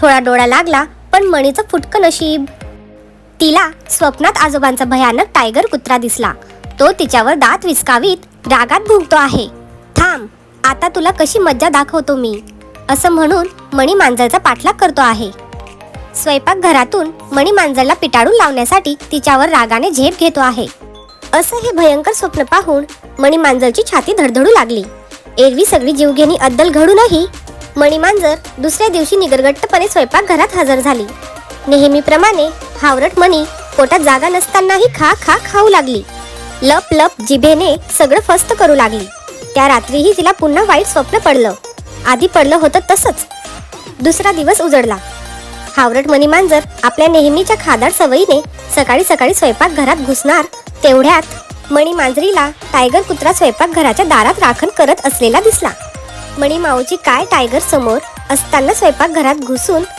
थोडा डोळा लागला, पण मणीचं फुटकं नशीब. तिला स्वप्नात आजोबांचा भयानक टायगर कुत्रा दिसला. तो तिच्यावर दात विचकावीत रागात भुंकतो आहे. थांब, आता तुला कशी मज्जा दाखवतो मी, असं म्हणून मणी मांजरचा पाठलाग करतो आहे. स्वयंपाकघरातून मणी मांजरला पिटाळून लावण्यासाठी तिच्यावर रागाने झेप घेतो आहे. असं हे भयंकर स्वप्न पाहून मणी मांजरची छाती धडधडू लागली. एरवी सगळी जीवघेणी अद्दल घडूनही मणी मांजर दुसऱ्या दिवशी निगरगट्टपणे स्वयंपाकघरात हजर झाली. नेहमीप्रमाणे हावरट मणी पोटात जागा नसतानाही खा खा खाऊ लागली. लप लप जिभेने सगळं फस्त करू लागली. त्या रात्रीही तिला पुन्हा वाईट स्वप्न पडलं. आधी पडलं होतं तसंच. दुसरा दिवस उजडला. हावरट मणी मांजर आपल्या नेहमीच्या खादाड सवयीने सकाळी सकाळी स्वयंपाकघरात घुसणार तेवढ्यात मणी मांजरीला टायगर कुत्रा स्वयंपाकघराच्या दारात राखण करत असलेला दिसला. मणी माऊची काय टायगर समोर असताना स्वयंपाकघरात घुसून